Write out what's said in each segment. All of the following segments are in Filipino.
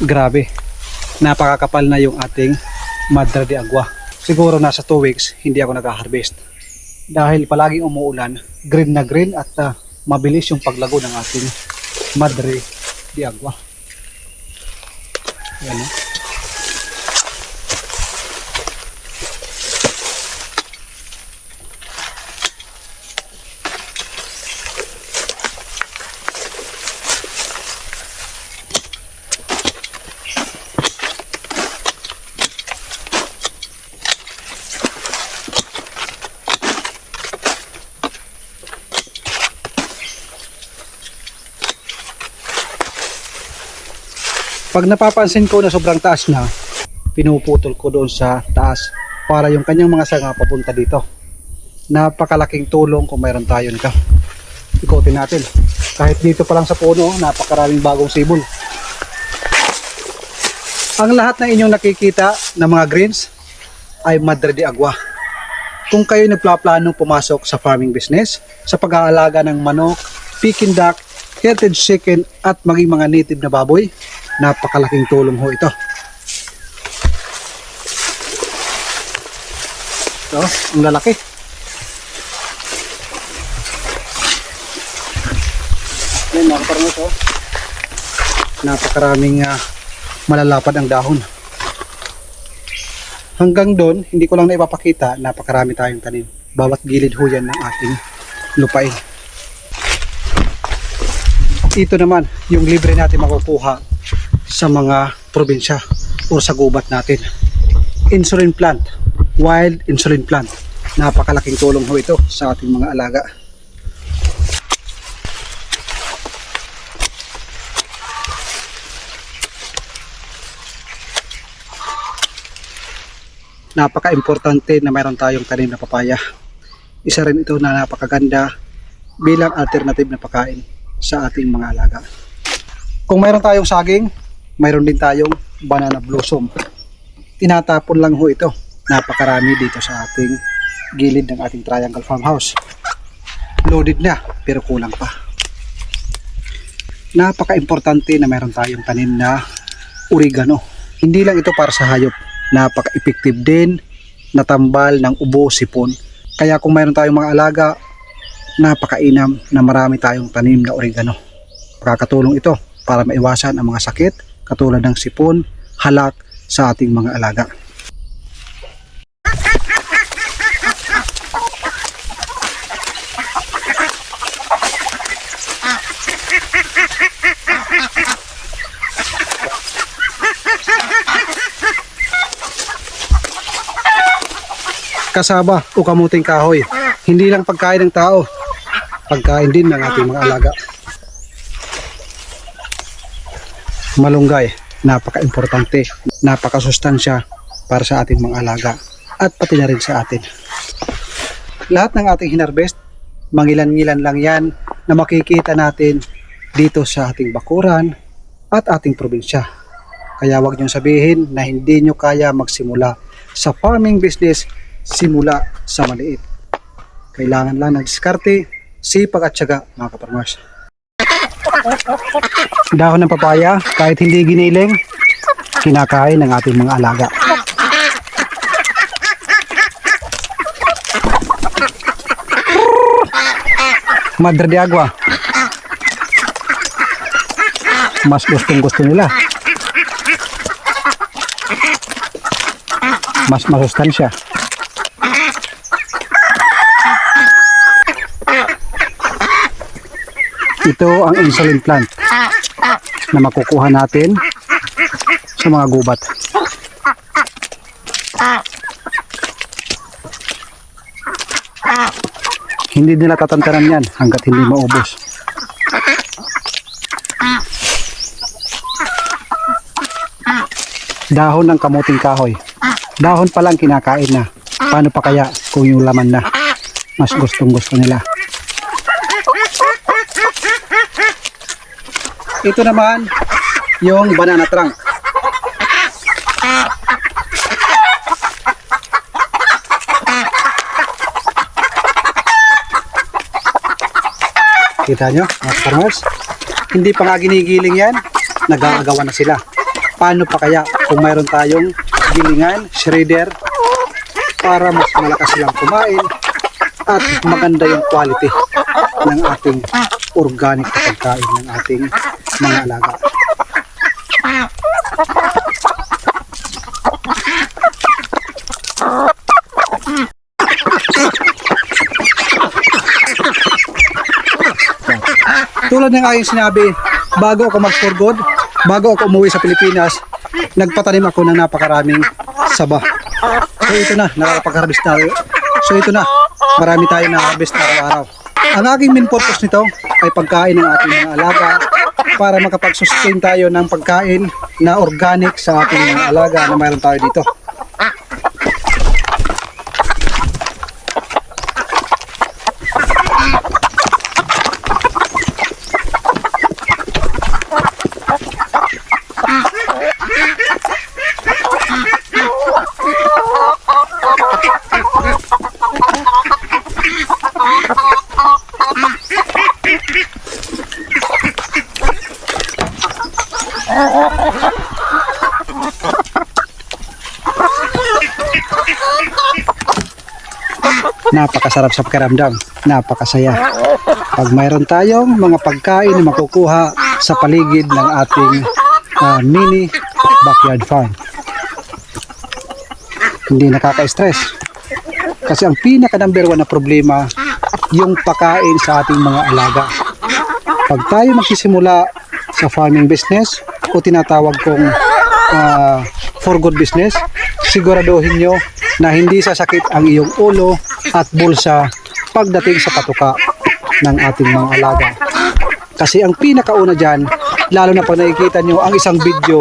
Grabe, napakakapal na yung ating Madre de Agua. Siguro nasa 2 weeks hindi ako nag-harvest. Dahil palaging umuulan, green na green at mabilis yung paglago ng ating Madre de Agua. Yan, eh. Pag napapansin ko na sobrang taas na, pinuputol ko doon sa taas para yung kanyang mga sanga papunta dito. Napakalaking tulong kung mayroon tayo nito. Ikotin natin. Kahit dito pa lang sa puno, napakaraming bagong sibol. Ang lahat ng inyong nakikita na mga greens ay Madre de Agua. Kung kayo nagplaplanong pumasok sa farming business, sa pag-aalaga ng manok, Peking duck, heritage chicken at maging mga native na baboy, napakalaking tulong ho ito. Ito, ang lalaki. Yan, nakaparang ito. Napakaraming malalapad ang dahon. Hanggang doon, hindi ko lang na ipapakita, napakarami tayong tanim. Bawat gilid ho yan ng ating lupain. Ito naman, yung libre natin makukuha sa mga probinsya o sa gubat natin. Insulin plant, wild insulin plant. Napakalaking tulong ho ito sa ating mga alaga. Napaka-importante na mayroon tayong tanim na papaya. Isa rin ito na napakaganda bilang alternative na pagkain sa ating mga alaga. Kung mayroon tayong saging, mayroon din tayong banana blossom. Tinatapon lang ho ito. Napakarami dito sa ating gilid ng ating triangle farmhouse. Loaded na pero kulang pa. Napaka-importante na mayroon tayong tanim na oregano. Hindi lang ito para sa hayop. Napaka-effective din na tambal ng ubo, sipon. Kaya kung mayroon tayong mga alaga, napakainam na marami tayong tanim na oregano. Makakatulong ito para maiwasan ang mga sakit katulad ng sipon, halak sa ating mga alaga. Kasaba o kamuting kahoy, hindi lang pagkain ng tao, pagkain din ng ating mga alaga. Malunggay, napaka-importante, napaka-sustansya para sa ating mga alaga at pati na rin sa atin. Lahat ng ating hinarvest, mangilan-ngilan lang yan na makikita natin dito sa ating bakuran at ating probinsya. Kaya wag niyong sabihin na hindi nyo kaya magsimula sa farming business simula sa maliit. Kailangan lang ng diskarte, sipag at tiyaga, mga kaparmers. Dahon ng papaya, kahit hindi giniling, kinakain ng ating mga alaga. Madre de Agua. Mas gustong-gusto nila. Mas masustansya. Ito ang insulin plant na makukuha natin sa mga gubat. Hindi nila tatantanan yan hanggat hindi maubos. Dahon ng kamuting kahoy. Dahon pa lang kinakain na. Paano pa kaya kung yung laman na? Mas gustong-gusto nila. Ito naman yung banana trunk. Kita nyo, mga farmers? Hindi pa nga ginigiling yan, nag-aagawan na sila. paano pa kaya kung mayroon tayong gilingan, shredder, para mas malakas silang kumain at maganda yung quality ng ating organic na pagkain ng ating mga alaga. Tulad ng aking sinabi, bago ako mag-for good, bago ako umuwi sa Pilipinas, nagpatanim ako ng napakaraming saba. So ito na, nakakapag-harvest na. So ito na, marami tayong na-harvest araw-araw. Ang aking main purpose nito ay pagkain ng ating mga alaga para makapag-sustain tayo ng pagkain na organic sa ating mga alaga na mayroon tayo dito. Napakasarap sa pakiramdam, napakasaya pag mayroon tayong mga pagkain na makukuha sa paligid ng ating mini backyard farm. Hindi nakaka-stress kasi ang pinaka number 1 na problema yung pagkain sa ating mga alaga. Pag tayo magsisimula sa farming business o tinatawag kong for good business, siguraduhin nyo na hindi sasakit ang iyong ulo at bulsa pagdating sa patuka ng ating mga alaga. Kasi ang pinakauna dyan, lalo na pag nakikita nyo ang isang video,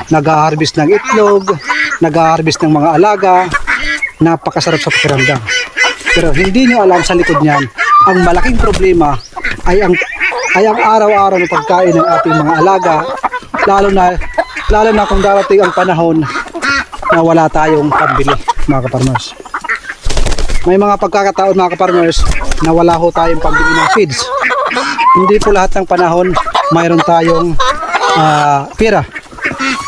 nag-harvest ng itlog, nag-harvest ng mga alaga, napakasarap sa pakiramdam. Pero hindi nyo alam sa likod nyan, ang malaking problema ay ang araw-araw na pagkain ng ating mga alaga, lalo na kung darating ang panahon na wala tayong pambili, mga kaparmers. May mga pagkakataon, mga kaparmers, na wala ho tayong pambili ng feeds. Hindi po lahat ng panahon mayroon tayong pera.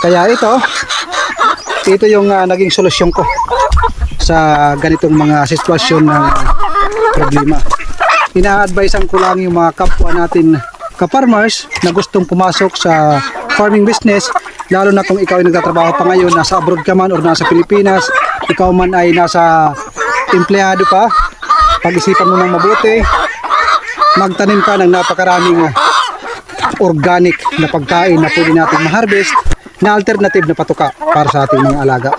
Kaya ito yung naging solusyon ko sa ganitong mga sitwasyon ng problema. Ina-advisean ko lang yung mga kapwa natin ka-farmers na gustong pumasok sa farming business, lalo na kung ikaw ay nagtatrabaho pa ngayon, nasa abroad ka man o nasa Pilipinas, ikaw man ay nasa empleyado pa, pag-isipan mo ng mabuti, magtanim ka ng napakaraming organic na pagkain na pwede natin ma-harvest na alternative na patuka para sa ating mga alaga.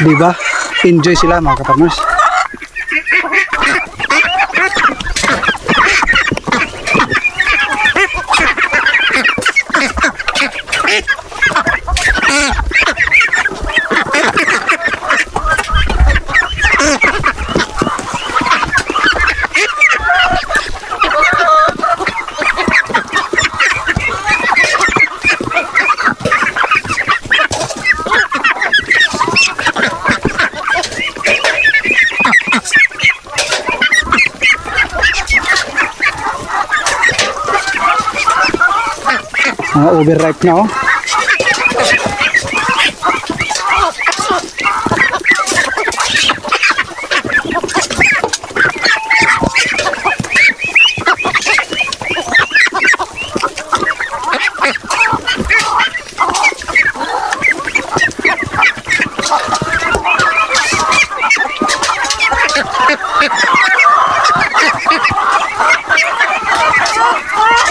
Diba? Enjoy sila, mga kaparmers. Mga overripe na oh.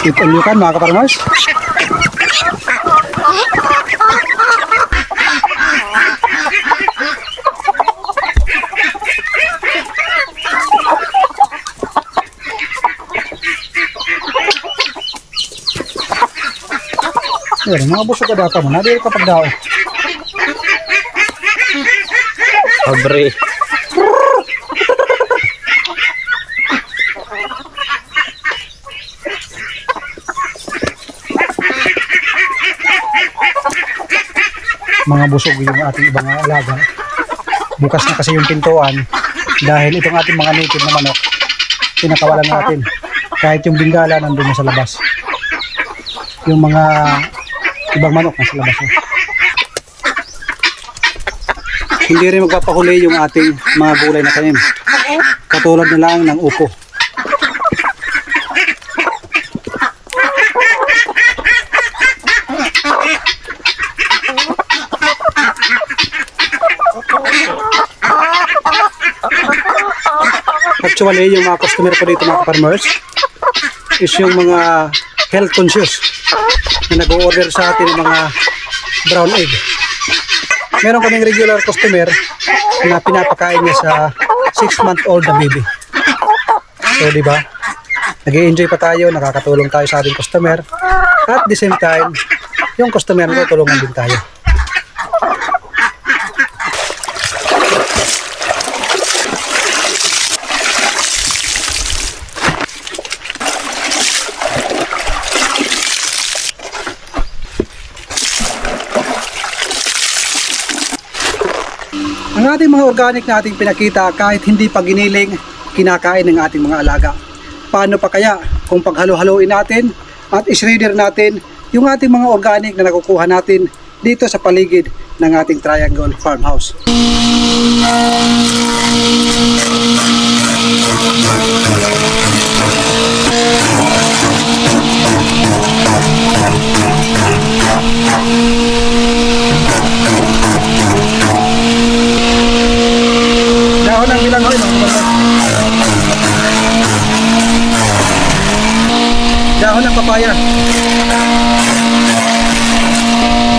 Ipunyukan, mga kaparmers. Yan, mga busog ka data mo, nadiri ka pagdao. Abre. Mga busog yung ating ibang alaga. Bukas na kasi yung pintuan dahil itong ating mga native na manok pinakawalan natin. Kahit yung bingala nandun na sa labas. yung mga ibang manok na sa labas. Hindi rin magpapahuli yung ating mga gulay na tanim. Katulad na lang ng upo. Actually, yung mga customer ko dito mga farmers is yung mga health conscious na nag-order sa atin ng mga brown egg. Meron kaming regular customer na pinapakain niya sa 6-month-old na baby. So, di ba? Nag-i-enjoy pa tayo, nakakatulong tayo sa ating customer. At the same time, yung customer ko tulungan din tayo. Ang ating mga organic na ating pinakita kahit hindi pa giniling, kinakain ng ating mga alaga. Paano pa kaya kung paghalo-haloin natin at isreader natin yung ating mga organic na nakukuha natin dito sa paligid ng ating Triangle Farmhouse. Dahon ang bilang hoy, dahon ng papaya,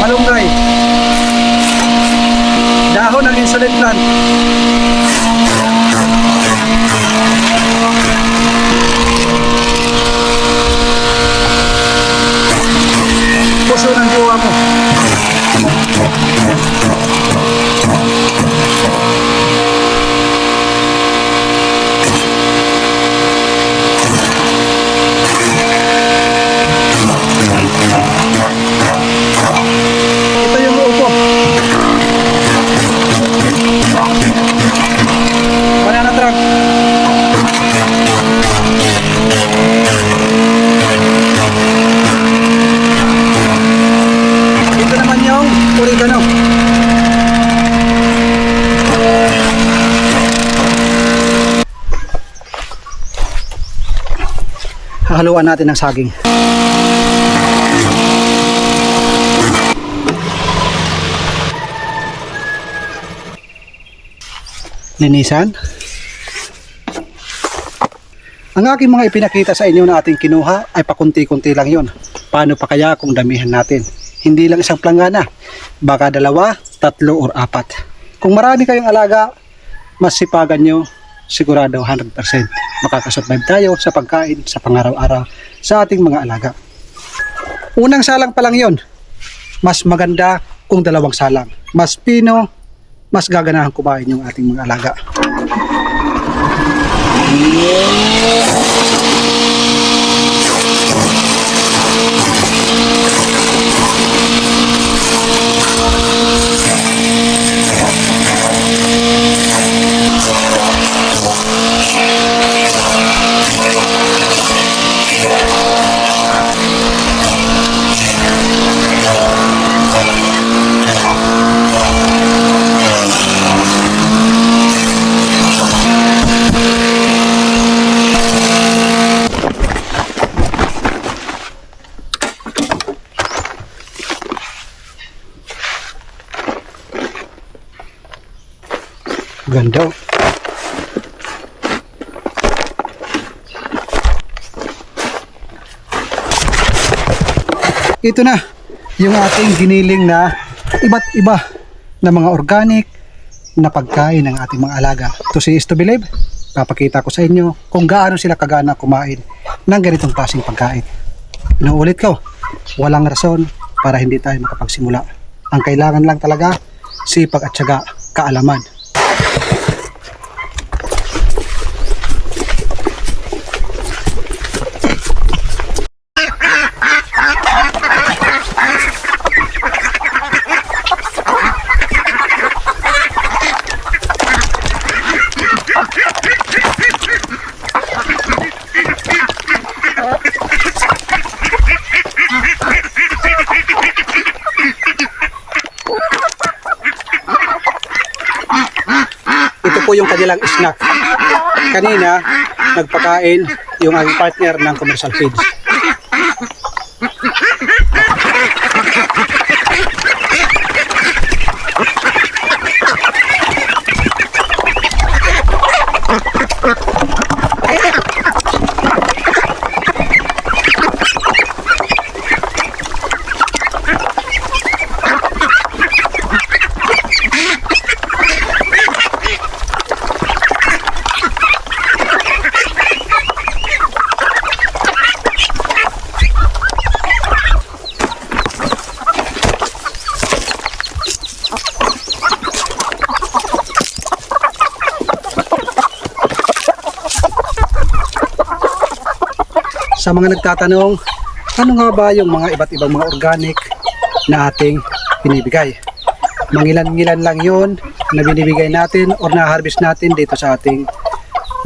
malunggay, dahon ng insulin plant, puso ng jowa mo. Ito yung upo. Banana truck. Ito naman yung oregano. Hahaluan natin ng saging. Linisan. Ang aking mga ipinakita sa inyo na ating kinuha ay pakunti-kunti lang yon. Paano pa kaya kung damihan natin? Hindi lang isang planggana, baka 2, 3 or 4. Kung marami kayong alaga, mas sipagan nyo, sigurado 100% makakasurvive tayo sa pagkain sa pangaraw-araw sa ating mga alaga. Unang salang pa lang yon, mas maganda kung 2 salang. Mas pino, mas gaganahan kumain yung ating mga alaga. Ganda. Ito na yung ating giniling na iba't iba na mga organic na pagkain ng ating mga alaga. To see is to believe. Papakita ko sa inyo kung gaano sila kagana kumain ng ganitong klaseng pagkain. Inuulit ko, walang rason para hindi tayo makapagsimula. Ang kailangan lang talaga sipag at syaga, kaalaman. po yung kanilang snack. Kanina, nagpakain yung aking partner ng commercial feeds. Sa mga nagtatanong, ano nga ba yung mga iba't ibang mga organic na ating binibigay? Mangilan-ngilan lang yun na binibigay natin or na-harvest natin dito sa ating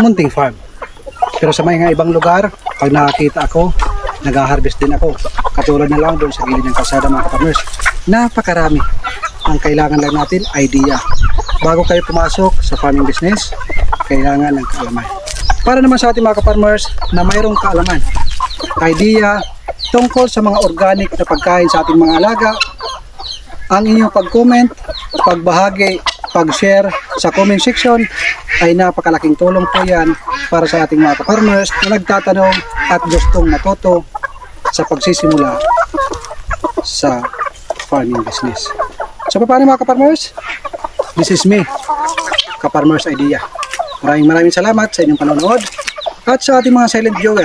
munting farm. Pero sa mga ibang lugar, pag nakakita ako, nag-harvest din ako. Katulad na lang doon sa gilid ng kalsada mga ka-farmers. Napakarami. Ang kailangan lang natin, idea. Bago kayo pumasok sa farming business, kailangan ng kaalaman. Para naman sa ating mga ka-farmers na mayroong kaalaman, idea tungkol sa mga organic na pagkain sa ating mga alaga, ang inyong pag-comment, pagbahagi, pag-share sa comment section ay napakalaking tulong po yan para sa ating mga ka-farmers na nagtatanong at gustong matuto sa pagsisimula sa farming business. So paano mga ka-farmers? This is me, Ka-Farmers Idea. Maraming salamat sa inyong panonood at sa ating mga silent viewer.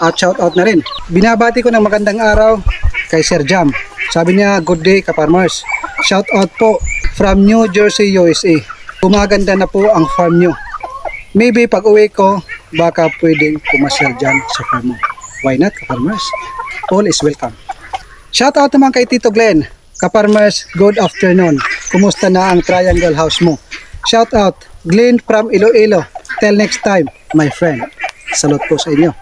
At shout out na rin. Binabati ko ng magandang araw kay Sir Jam. Sabi niya, good day ka-farmers. Shout out po from New Jersey, USA. Gumaganda na po ang farm nyo. Maybe pag uwi ko, baka pwedeng pumasyal dyan sa farm mo. Why not ka-farmers? All is welcome. Shout out naman kay Tito Glenn. Ka-farmers, good afternoon. Kumusta na ang triangle house mo? Shout out Glenn from Iloilo. Till next time, my friend. Salute po sa inyo.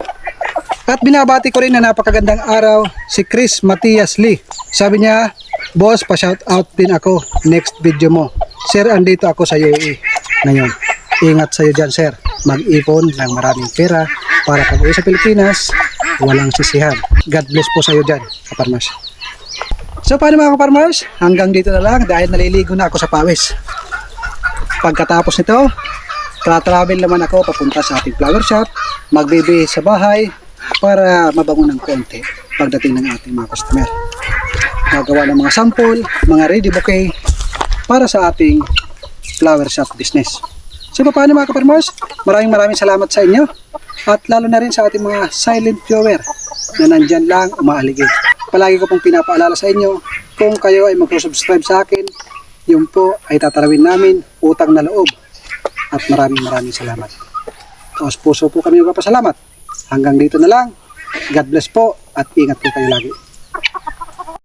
At binabati ko rin na napakagandang araw si Chris Matias Lee. Sabi niya, boss, pa-shout out din ako next video mo. Sir, andito ako sa UAE ngayon. Ingat sa'yo dyan, sir. Mag-ipon ng maraming pera para pag uwi sa Pilipinas, walang sisihan. God bless po sa'yo dyan, ka-farmers. So paano mga ka-farmers? Hanggang dito na lang dahil naliligo na ako sa pawis. Pagkatapos nito, tra-travel naman ako papunta sa ating flower shop, magbibihis sa bahay para mabango ng konti pagdating ng ating mga customer. Gagawa ng mga sample, mga ready bouquet para sa ating flower shop business. So paano mga ka-farmers? Maraming salamat sa inyo at lalo na rin sa ating mga silent viewer na nandyan lang umaaligid. Palagi ko pong pinapaalala sa inyo, kung kayo ay mag-subscribe sa akin, yun po ay tatarawin namin utang na loob. At maraming salamat. Taos puso po kami magpapasalamat. Hanggang dito na lang. God bless po at ingat po kayo lagi.